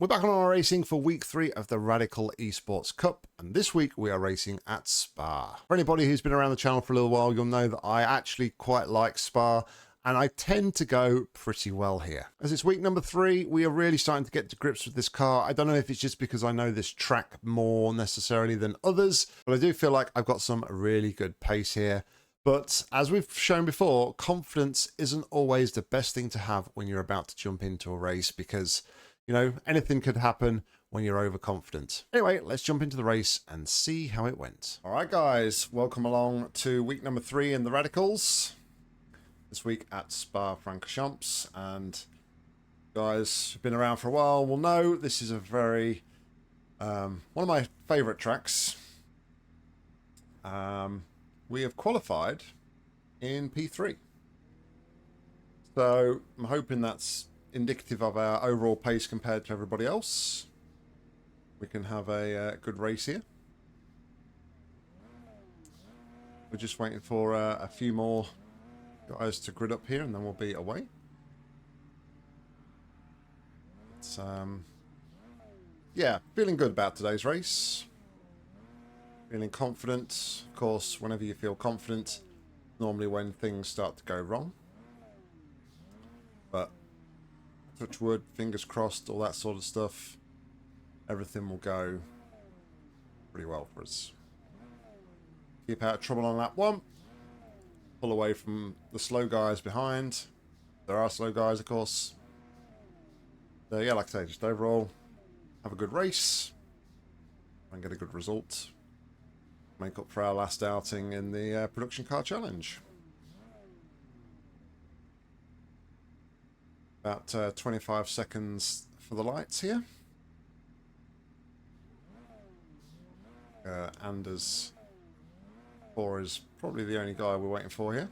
We're back on iRacing for week 3 of the Radical Esports Cup, and this week we are racing at Spa. For anybody who's been around the channel for a little while, you'll know that I actually quite like Spa, and I tend to go pretty well here. As it's week number 3, we are really starting to get to grips with this car. I don't know if it's just because I know this track more necessarily than others, but I do feel like I've got some really good pace here. But as we've shown before, confidence isn't always the best thing to have when you're about to jump into a race because, you know, anything could happen when you're overconfident. Anyway, let's jump into the race and see how it went. All right, guys, welcome along to week number 3 in the Radicals. This week at Spa-Francorchamps. And guys who've been around for a while will know this is a very, one of my favourite tracks. We have qualified in P3. So I'm hoping that's indicative of our overall pace compared to everybody else. We can have a good race here. We're just waiting for a few more guys to grid up here and then we'll be away. It's, yeah, feeling good about today's race. Feeling confident. Of course, whenever you feel confident, normally when things start to go wrong. But touch wood, fingers crossed, all that sort of stuff. Everything will go pretty well for us. Keep out of trouble on lap 1. Pull away from the slow guys behind. There are slow guys, of course. So yeah, like I say, just overall, have a good race and get a good result. Make up for our last outing in the production car challenge. About 25 seconds for the lights here. Anders 4 is probably the only guy we're waiting for here.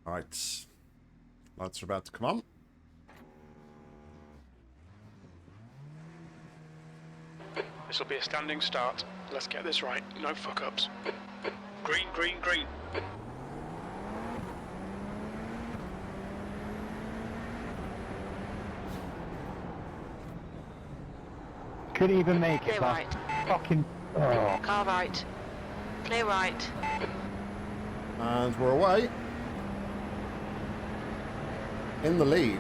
Alright, lights are about to come on. This will be a standing start. Let's get this right. No fuck-ups. Green, green, green. Couldn't even make it. Clear right. Fucking. Oh. Car right. Clear right. And we're away. In the lead.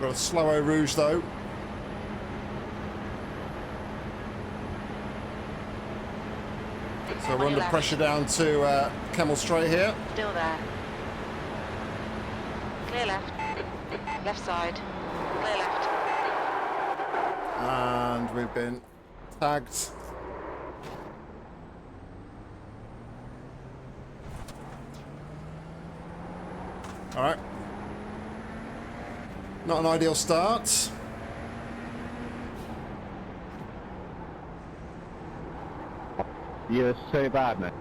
Got a slow rouge though. So we're under pressure down to Camel Straight here. Still there. Clear left. Left side. Clear left. And we've been tagged. Alright. Not an ideal start. You're so bad, mate.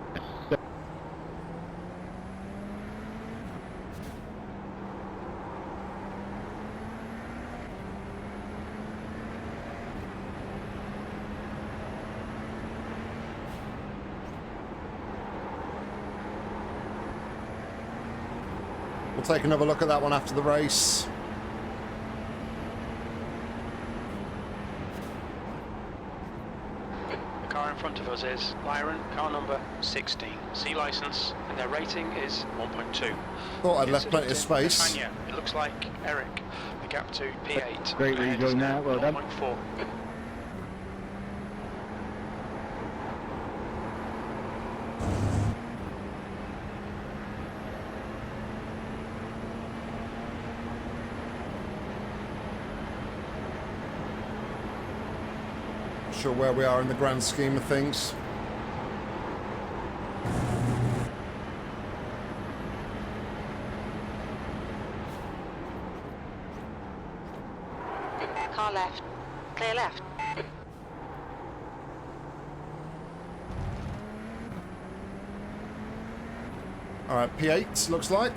We'll take another look at that one after the race. The car in front of us is Lyron, car number 16. C license, and their rating is 1.2. Thought I'd left plenty of space. It looks like Eric, the gap to P8. Great rejoin there, well done. 1.4. Sure where we are in the grand scheme of things. Car left. Clear left. All right, P8 looks like.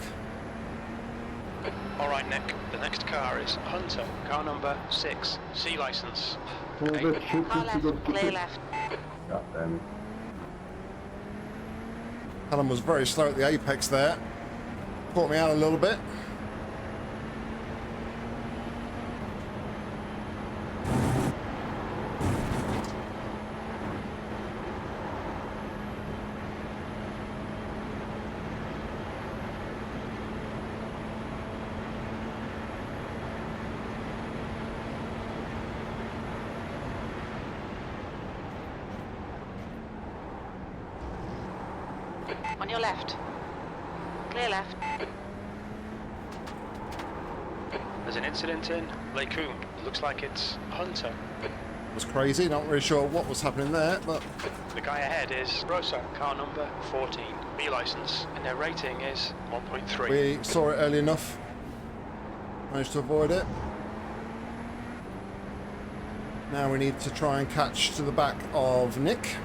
All right, Nick. The next car is Hunter, car number 6, C license. Pull Okay. the chip Car into the left, clear left. God damn it. Callum was very slow at the apex there. Caught me out a little bit. On your left. Clear left. There's an incident in Lacoon. Looks like it's Hunter. It was crazy, not really sure what was happening there, but The guy ahead is Rosa, car number 14, B license, and their rating is 1.3. we saw it early enough. Managed to avoid it. Now we need to try and catch to the back of Nick.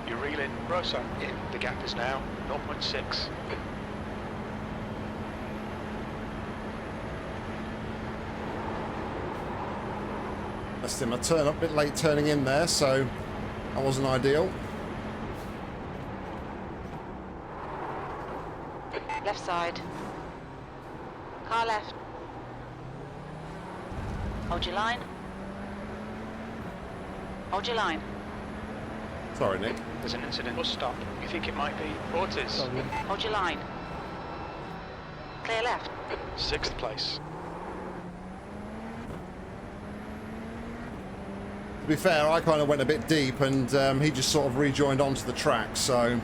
You reel in Rosa in. The gap is now 0.6. Missed him a turn up, a bit late turning in there, so that wasn't ideal. Left side. Car left. Hold your line. Hold your line. Sorry, Nick. There's an incident. Bus stop. You think it might be Ortiz? Hold your line. Clear left. 6th place. To be fair, I kind of went a bit deep and he just sort of rejoined onto the track, so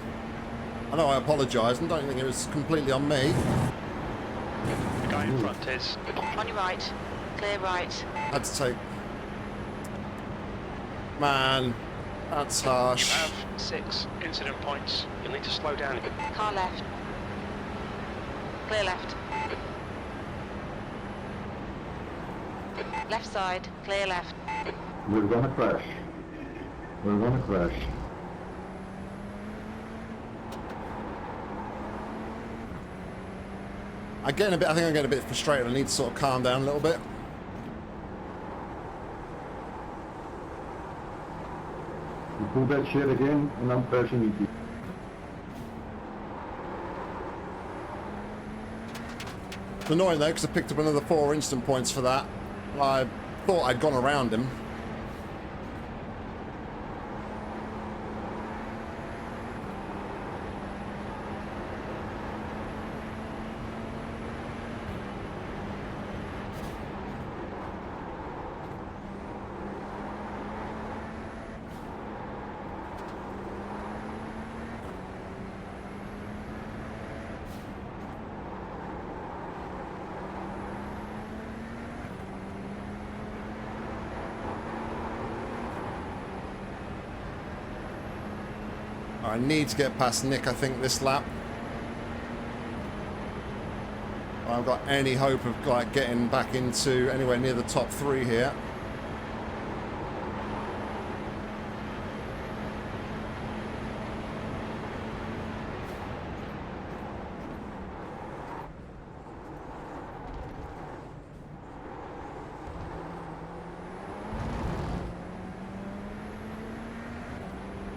I know I apologise and don't think it was completely on me. The guy in front is... On your right. Clear right. Had to take... Man, that's You harsh. have 6 incident points. You'll need to slow down. Car left. Clear left. Left side. Clear left. We're gonna crash. We're gonna crash. I think I'm getting a bit frustrated. I need to sort of calm down a little bit. You pull that shit again, and I'm crashing into you. It's annoying though, because I picked up another 4 instant points for that. I thought I'd gone around him. I need to get past Nick, I think, this lap. I haven't got any hope of like getting back into anywhere near the top 3 here.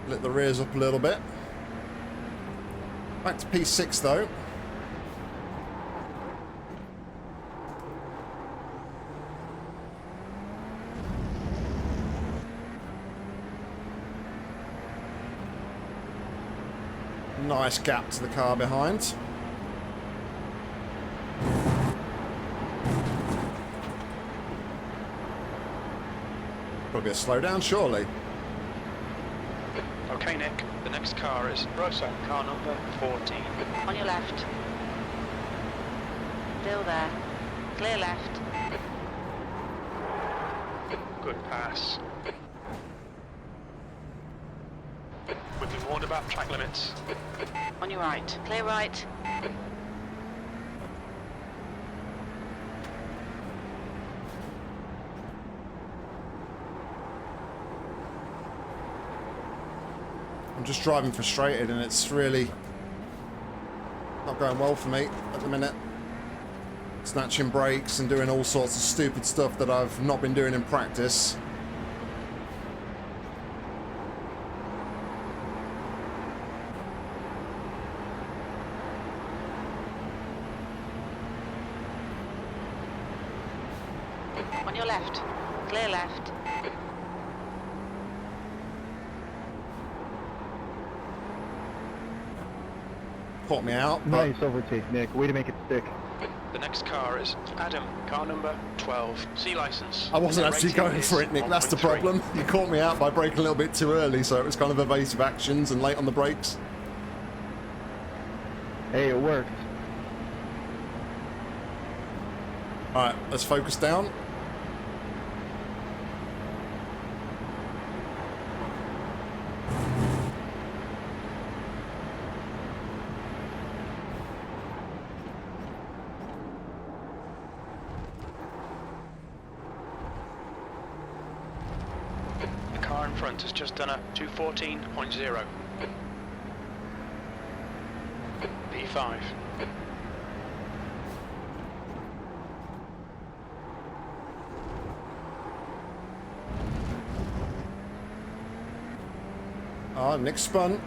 Lit the rears up a little bit. Back to P6 though. Nice gap to the car behind. Probably a slowdown, surely. Okay, Nick. The next car is Rosa, car number 14. On your left. Still there. Clear left. Good pass. We've been warned about track limits. On your right. Clear right. I'm just driving frustrated and it's really not going well for me at the minute. Snatching brakes and doing all sorts of stupid stuff that I've not been doing in practice. On your left. Clear left. Caught me out, but Nice overtake, Nick. Way to make it stick. The next car is Adam, car number 12. C license. I wasn't Their actually rating going is for it, Nick. That's the 1.3. problem. You caught me out by braking a little bit too early, so it was kind of evasive actions and late on the brakes. Hey, it worked. Alright, let's focus down. The car in front has just done a 214.0. P5. Ah, Nick spun.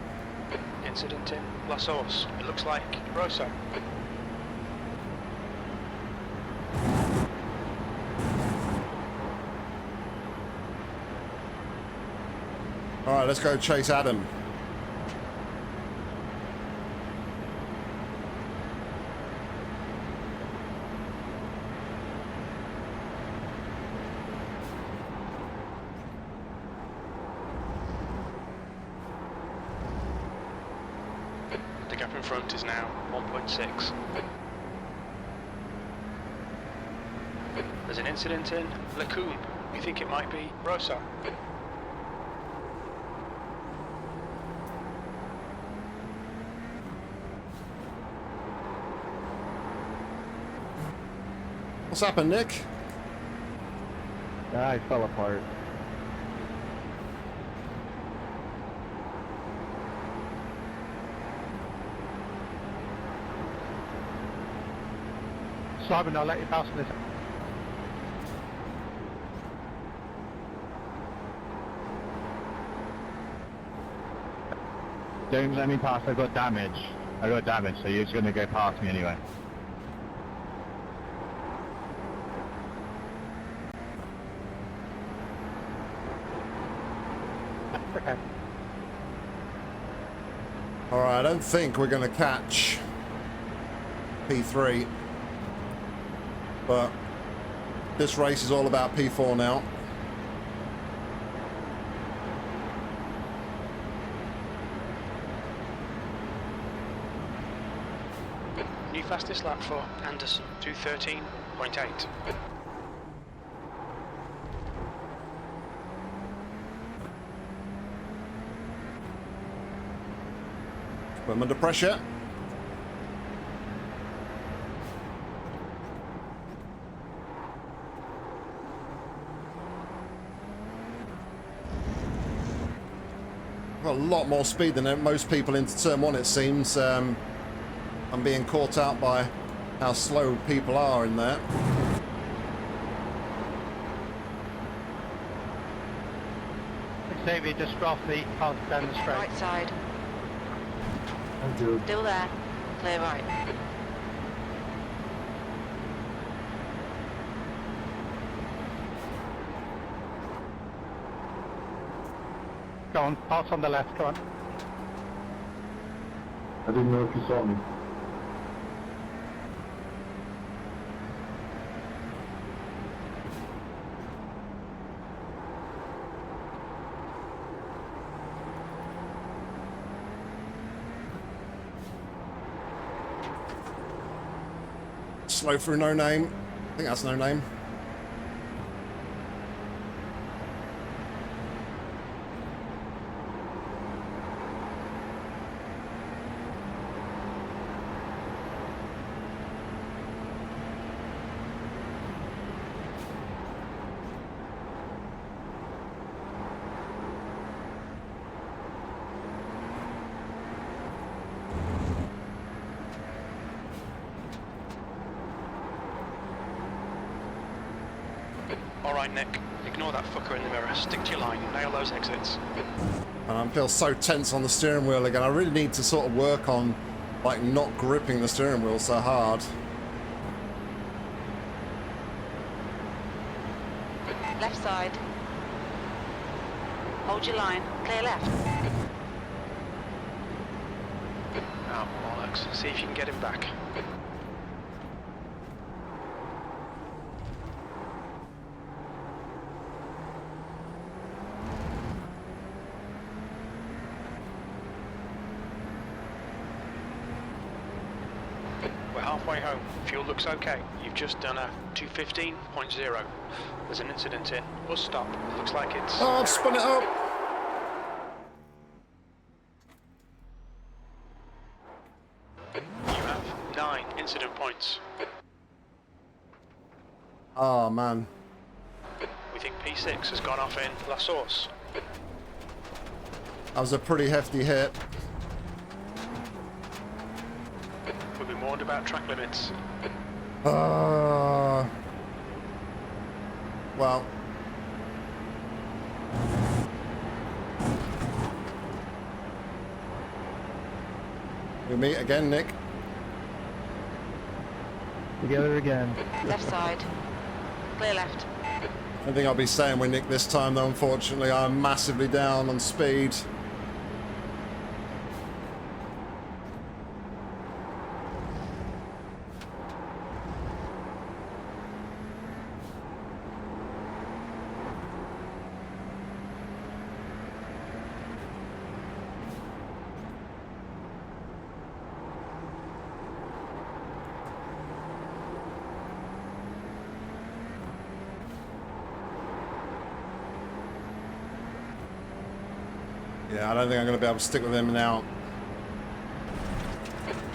Incident in La Source. It looks like Rosa. Alright, let's go chase Adam. The gap in front is now 1.6. There's an incident in Lacombe. We think it might be Rosa. What's happened, Nick? I fell apart. Simon, I'll let you pass this. Don't let me pass, I got damage. So you're just gonna go past me anyway. Okay. Alright, I don't think we're going to catch P3. But this race is all about P4 now. New fastest lap for Anderson, 213.8. Put him under pressure. Got a lot more speed than most people into turn one, it seems. I'm being caught out by how slow people are in there. Xavier, just off the path down the straight. Right side. Thank you. Still there. Clear right. Go on, pass on the left, come on. I didn't know if you saw me. slow through No Name. I think that's No Name. Alright, Nick. Ignore that fucker in the mirror. Stick to your line. Nail those exits. And I feel so tense on the steering wheel again. I really need to sort of work on, like, not gripping the steering wheel so hard. Left side. Hold your line. Clear left. Oh, bollocks. See if you can get him back. We're halfway home. Fuel looks okay. You've just done a 215.0. There's an incident in. Bus stop. Looks like it's... Oh, I've spun it up. You have 9 incident points. Oh, man. We think P6 has gone off in La Source. That was a pretty hefty hit. We've been warned about track limits. Well. We meet again, Nick. Together again. Left side. Clear left. I don't think I'll be staying with Nick this time, though, unfortunately. I'm massively down on speed. Yeah, I don't think I'm going to be able to stick with him now.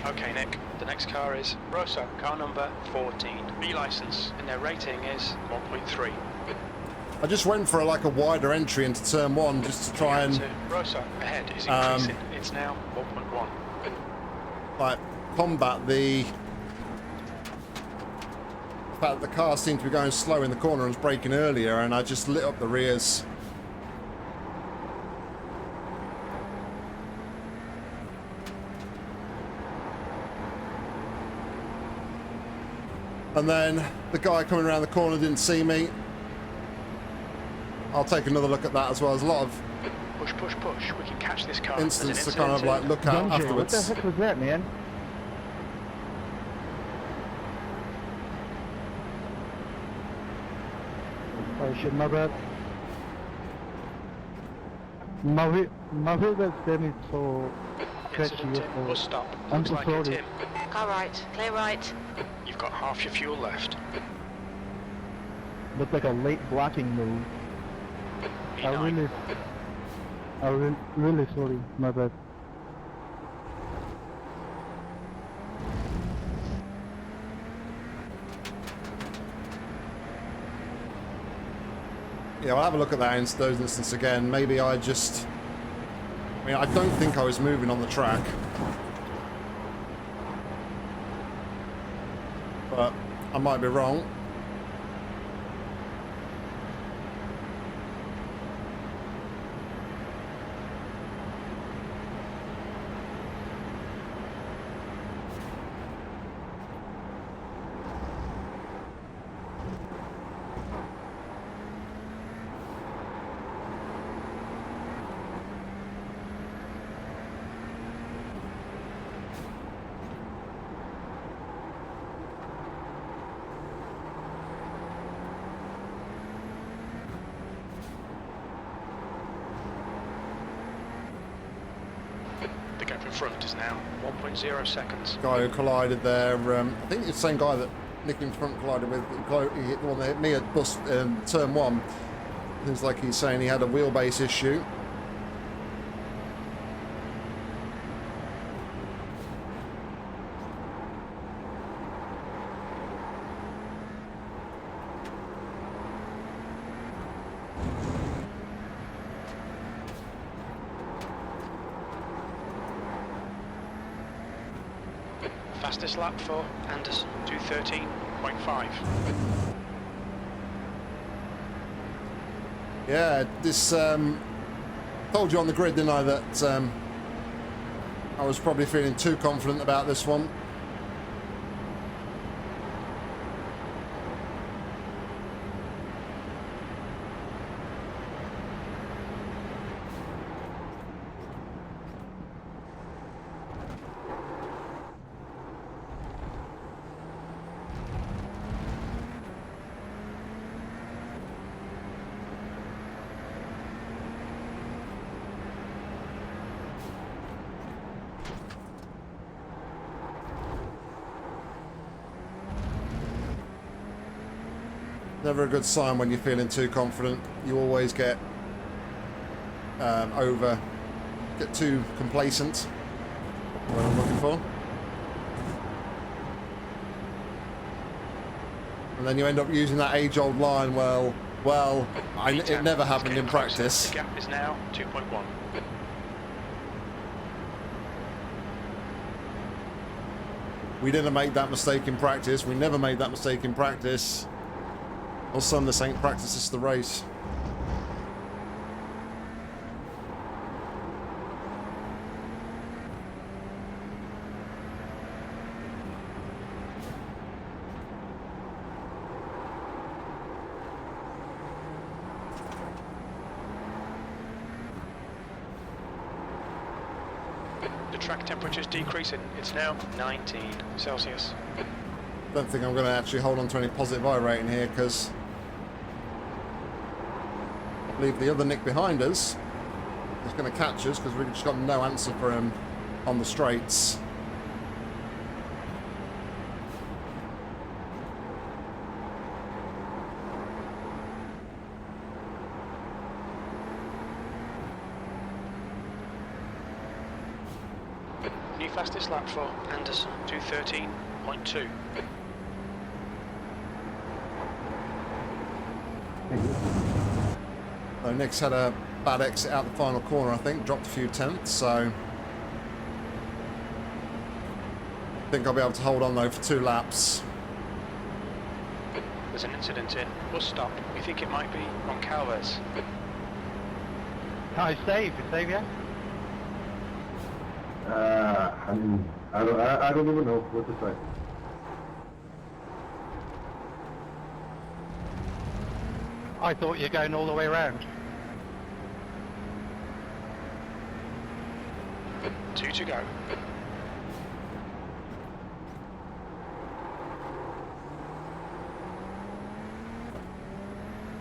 Okay, Nick. The next car is Rosa, car number 14. B license, and their rating is 1.3. I just went for like a wider entry into turn 1 just to try and Rosa ahead is increasing. It's now 1.1. like combat the fact that the car seemed to be going slow in the corner and was braking earlier, and I just lit up the rears. And then the guy coming around the corner didn't see me. I'll take another look at that as well. There's a lot of Push, push, push. We can catch this car. instance to kind of like look at Dungeon, what the afterwards. heck was that, man? Oh shit, my bad. My wheel was damaged, so Incident in. Bus stop. I'm Looks so like it's sorry. him. Car right. Clear right. You've got half your fuel left. Looked like a late blocking move. B9. I'm really sorry, my bad. Yeah, I'll have a look at that those instances again. Maybe I just... I mean, I don't think I was moving on the track. But I might be wrong. The gap in front is now 1.0 seconds. Guy who collided there, I think it's the same guy that Nick in front collided with. He hit the one that hit me at bus turn 1. Seems like he's saying he had a wheelbase issue. Fastest lap for Anderson, 2:13.5. Yeah, this told you on the grid, didn't I, that I was probably feeling too confident about this one. Never a good sign when you're feeling too confident. You always get get too complacent. What I'm looking for. And then you end up using that age-old line, well, it never happened in practice. The gap is now 2.1. We didn't make that mistake in practice. We never made that mistake in practice. Well, son, this ain't practice, it's the race. The track temperature's decreasing. It's now 19 Celsius. Don't think I'm going to actually hold on to any positive iRating here, because I believe the other Nick behind us is going to catch us, because we've just got no answer for him on the straights. New fastest lap for Anderson, 2:13.2. So Nick's had a bad exit out the final corner, I think, dropped a few tenths, so I think I'll be able to hold on though for 2 laps. There's an incident in bus stop. We think it might be on Calvez. Hi, Steve. Is Steve here? I mean, I don't even know what to say. I thought you were going all the way around. 2 to go.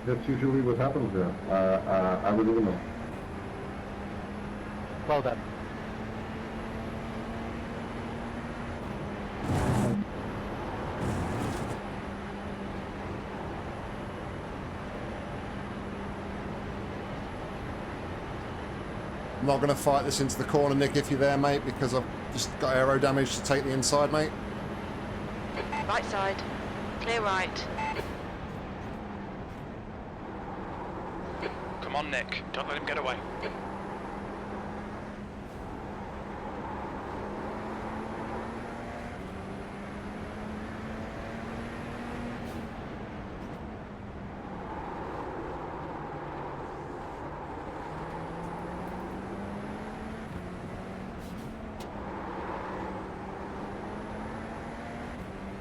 That's usually what happens there. I don't even know. Well done. I'm not going to fight this into the corner, Nick, if you're there, mate, because I've just got aero damage to take the inside, mate. Right side. Clear right. Come on, Nick. Don't let him get away.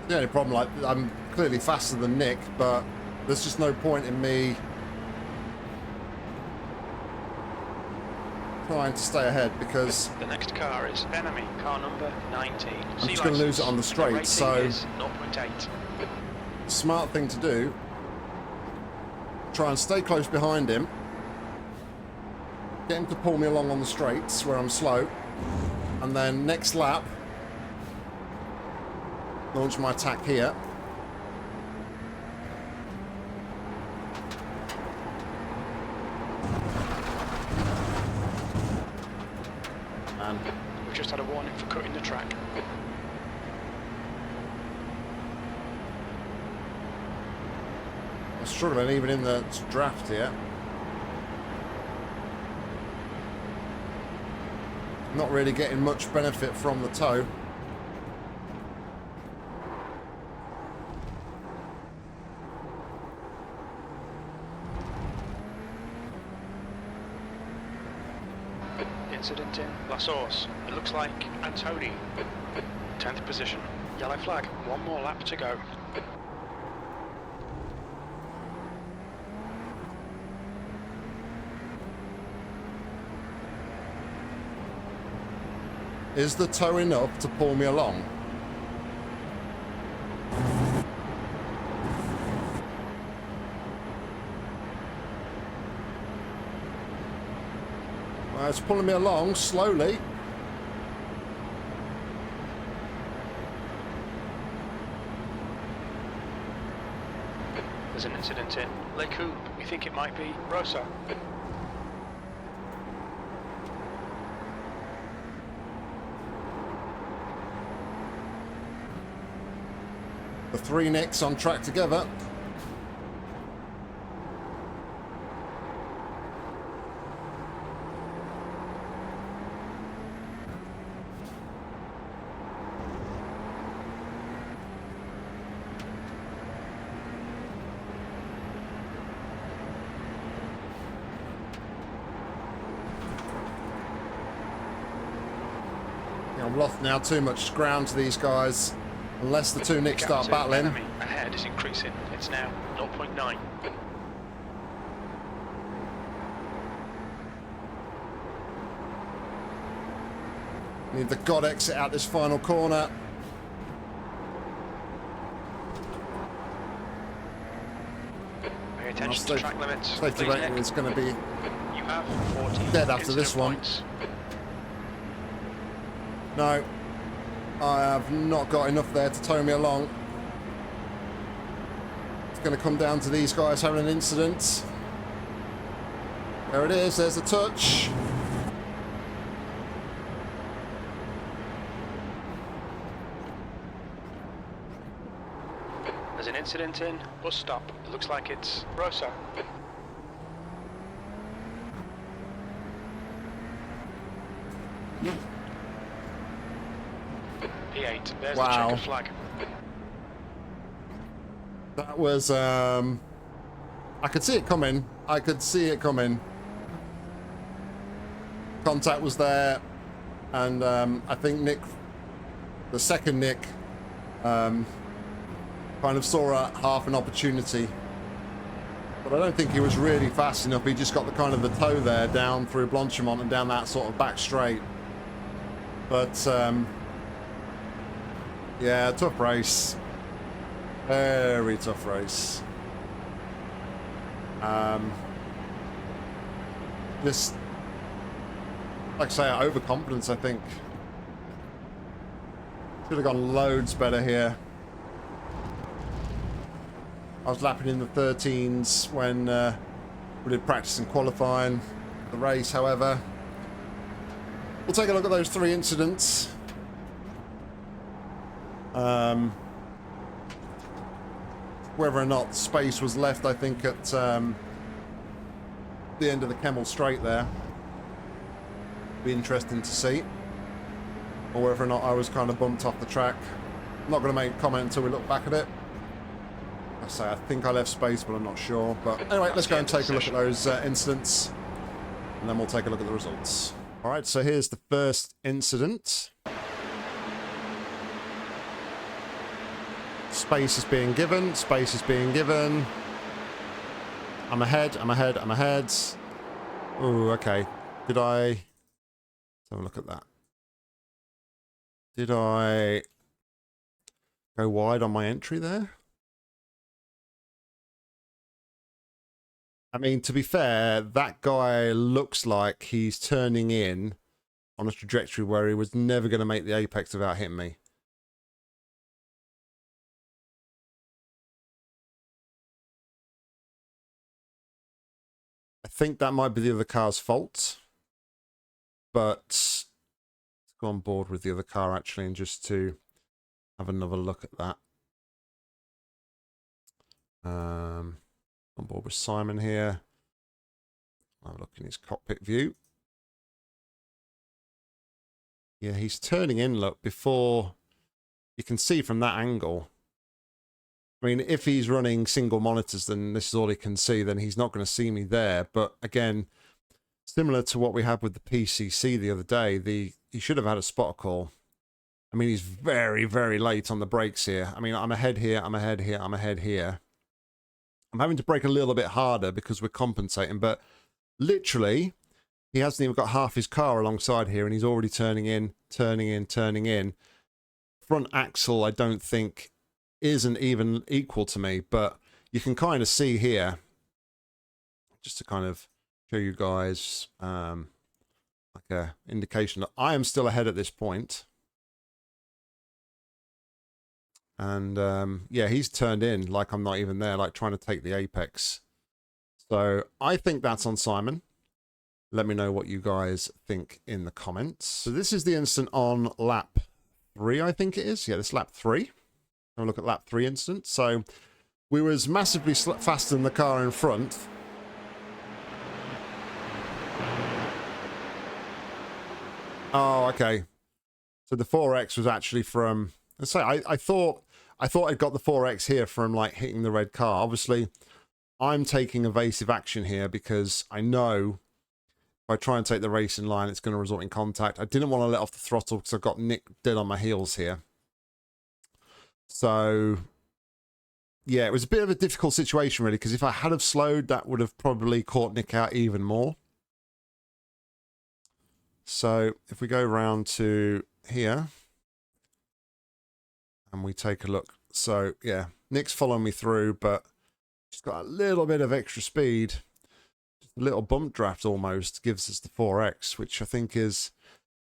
The only problem, like, I'm clearly faster than Nick, but there's just no point in me trying to stay ahead, because The next car is enemy, car number 19. I'm just going to lose it on the straight, so 0.8. the smart thing to do, try and stay close behind him, get him to pull me along on the straights where I'm slow, and then next lap launch my attack here, just had a warning for cutting the track. I'm struggling even in the draft here. Not really getting much benefit from the tow. Incident in La Source. It looks like Antoni. 10th position. Yellow flag. One more lap to go. Is the tow enough to pull me along? It's pulling me along slowly. There's an incident in Lake Hoop. We think it might be Rosa. The three Nicks on track together. I've lost now too much ground to these guys. Unless the two Nicks start battling. Enemy ahead is increasing. It's now 0.9. Need the God exit out this final corner. Pay attention to track limits. Safety Please, rating Nick. is going to be You have 14 dead after this one. points. No, I have not got enough there to tow me along. It's going to come down to these guys having an incident. There it is, there's a touch. There's an incident in bus stop. It looks like it's Rosa. P8. There's the Wow. checkered flag. That was, I could see it coming. I could see it coming. Contact was there. And I think Nick, the second Nick, kind of saw half an opportunity. But I don't think he was really fast enough. He just got the kind of the toe there down through Blanchimont and down that sort of back straight. But, yeah, tough race. Very tough race. Just, like I say, overconfidence, I think. Should have gone loads better here. I was lapping in the 13s when we did practice and qualifying. The race, however. We'll take a look at those three incidents. Whether or not space was left, I think, at the end of the Kemmel Straight there. Be interesting to see. Or whether or not I was kind of bumped off the track. I'm not going to make a comment until we look back at it. I think I left space, but I'm not sure. But anyway, let's go and take a look at those incidents. And then we'll take a look at the results. All right, so here's the first incident. Space is being given. Space is being given. I'm ahead. I'm ahead. I'm ahead. Oh, okay. Did I... Let's have a look at that. Did I go wide on my entry there? I mean, to be fair, that guy looks like he's turning in on a trajectory where he was never going to make the apex without hitting me. I think that might be the other car's fault, but go on board with the other car actually, and just to have another look at that. On board with Simon here. Have a look in his cockpit view. Yeah, he's turning in, look, before you can see from that angle. I mean, if he's running single monitors, then this is all he can see, then he's not going to see me there. But again, similar to what we had with the PCC the other day, he should have had a spotter call. I mean, he's very, very late on the brakes here. I mean, I'm ahead here, I'm ahead here, I'm ahead here. I'm having to brake a little bit harder because we're compensating, but literally, he hasn't even got half his car alongside here, and he's already turning in, turning in, turning in. Front axle, I don't think, isn't even equal to me, but you can kind of see here, just to kind of show you guys like a indication that I am still ahead at this point. And yeah, he's turned in like I'm not even there, like trying to take the apex. So I think that's on Simon. Let me know what you guys think in the comments. So this is the incident on lap 3, I think it is. Yeah, this lap 3. Have a look at lap 3 incident. So we was massively faster than the car in front. Oh, okay. So the 4X was actually from... Let's say I thought I'd got the 4X here from like hitting the red car. Obviously, I'm taking evasive action here because I know if I try and take the racing line, it's going to result in contact. I didn't want to let off the throttle because I've got Nick dead on my heels here. So, yeah, it was a bit of a difficult situation, really, because if I had have slowed, that would have probably caught Nick out even more. So, if we go round to here, and we take a look. So, yeah, Nick's following me through, but he's got a little bit of extra speed. Just a little bump draft almost gives us the 4X, which I think is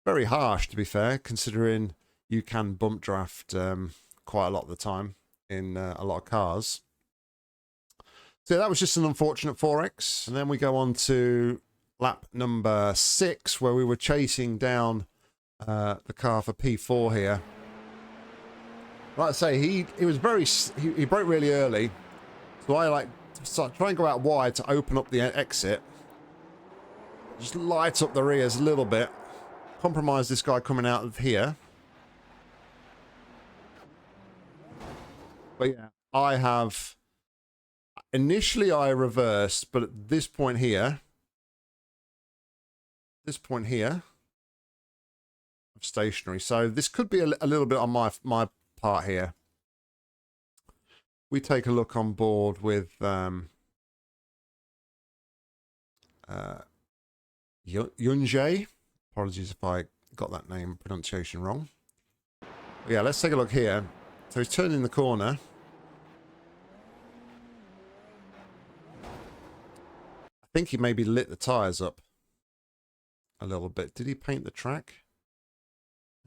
very harsh, to be fair, considering you can bump draft quite a lot of the time in a lot of cars. So that was just an unfortunate 4X. And then we go on to lap number 6, where we were chasing down the car for P4 here. Like I say, he was very, he broke really early. So I like to try and go out wide to open up the exit. Just light up the rears a little bit. Compromise this guy coming out of here. But yeah, I have... Initially I reversed, but at this point here... I'm stationary. So this could be a little bit on my part here. We take a look on board with Yunjay. Apologies if I got that name pronunciation wrong. But yeah, let's take a look here. So he's turning the corner. I think he maybe lit the tyres up a little bit. Did he paint the track?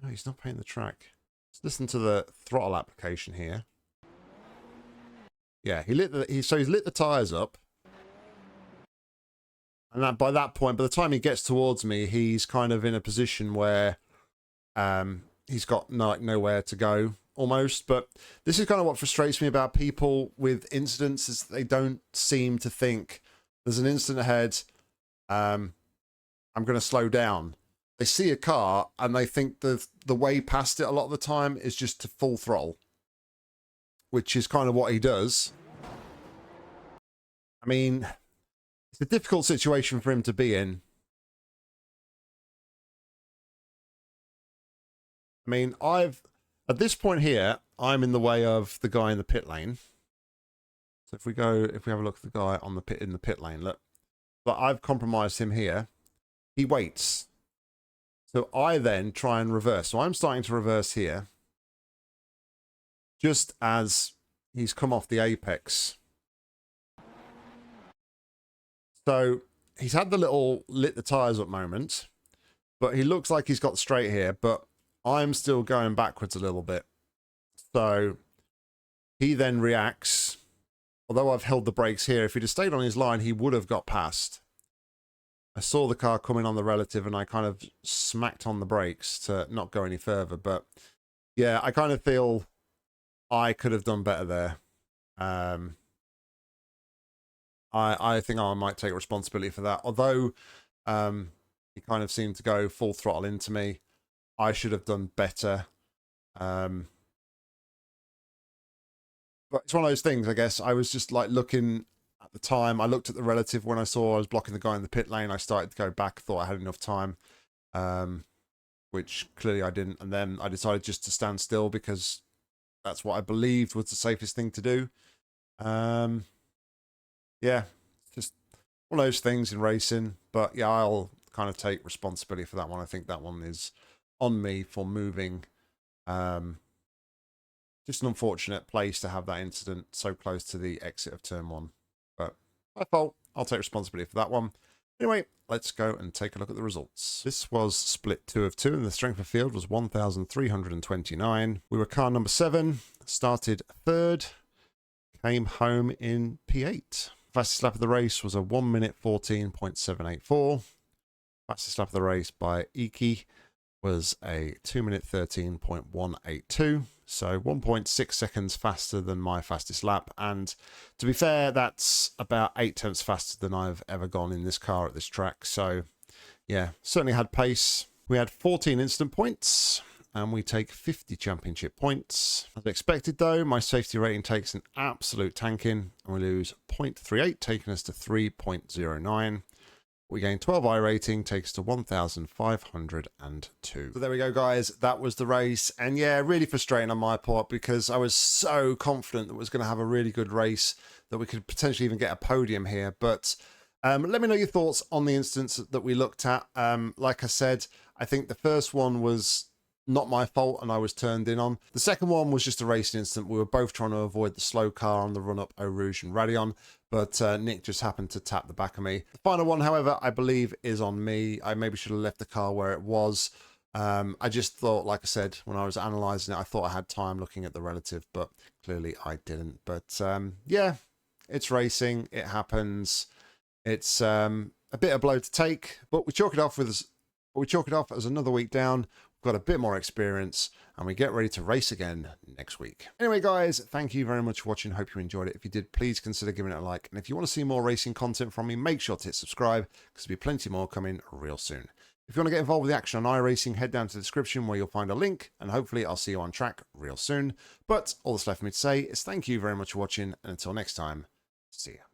No, he's not painting the track. Let's listen to the throttle application here. Yeah, he's lit the tyres up. And that, by that point, by the time he gets towards me, he's kind of in a position where he's got nowhere to go almost. But this is kind of what frustrates me about people with incidents, is they don't seem to think there's an incident ahead. I'm going to slow down. They see a car and they think the way past it a lot of the time is just to full throttle, which is kind of what he does. I mean, it's a difficult situation for him to be in. I mean, at this point here, I'm in the way of the guy in the pit lane. So if we have a look at the guy on in the pit lane, look, but I've compromised him here. He waits. So I then try and reverse. So I'm starting to reverse here, just as he's come off the apex. So he's had the little lit the tyres up moment, but he looks like he's got straight here, but I'm still going backwards a little bit. So he then reacts. Although I've held the brakes here, if he'd have stayed on his line, he would have got past. I saw the car coming on the relative and I kind of smacked on the brakes to not go any further. But yeah, I kind of feel I could have done better there. I think I might take responsibility for that. Although he kind of seemed to go full throttle into me, I should have done better. But it's one of those things, I guess. I was just like looking at the time. I looked at the relative when I saw I was blocking the guy in the pit lane. I started to go back, thought I had enough time, which clearly I didn't. And then I decided just to stand still because that's what I believed was the safest thing to do. Yeah, just one of those things in racing. But yeah, I'll kind of take responsibility for that one. I think that one is on me for moving. Just an unfortunate place to have that incident so close to the exit of turn 1. But my fault. I'll take responsibility for that one. Anyway, let's go and take a look at the results. This was split 2 of 2, and the strength of field was 1,329. We were car number 7, started 3rd, came home in P8. Fastest lap of the race was a 1 minute 14.784. Fastest lap of the race by Iki was a 2 minute 13.182. So 1.6 seconds faster than my fastest lap. And to be fair, that's about 8 tenths faster than I've ever gone in this car at this track. So yeah, certainly had pace. We had 14 instant points and we take 50 championship points. As expected though, my safety rating takes an absolute tanking and we lose 0.38, taking us to 3.09. We gain 12 iRating, takes to 1,502. So there we go, guys. That was the race. And yeah, really frustrating on my part because I was so confident that it was going to have a really good race, that we could potentially even get a podium here. But let me know your thoughts on the instance that we looked at. Like I said, I think the first one was not my fault and I was turned in on. The second one was just a racing incident. We were both trying to avoid the slow car on the run-up Eau Rouge and Radeon, but Nick just happened to tap the back of me. The final one, however, I believe is on me. I maybe should have left the car where it was. I just thought, like I said, when I was analysing it, I thought I had time looking at the relative, but clearly I didn't. But yeah, it's racing. It happens. It's a bit of blow to take, but we chalk it off as another week down. Got a bit more experience and we get ready to race again next week. Anyway, guys, thank you very much for watching. Hope you enjoyed it. If you did, please consider giving it a like. And if you want to see more racing content from me, make sure to hit subscribe because there'll be plenty more coming real soon. If you want to get involved with the action on iRacing, head down to the description where you'll find a link and hopefully I'll see you on track real soon. But all that's left for me to say is thank you very much for watching and until next time, see ya.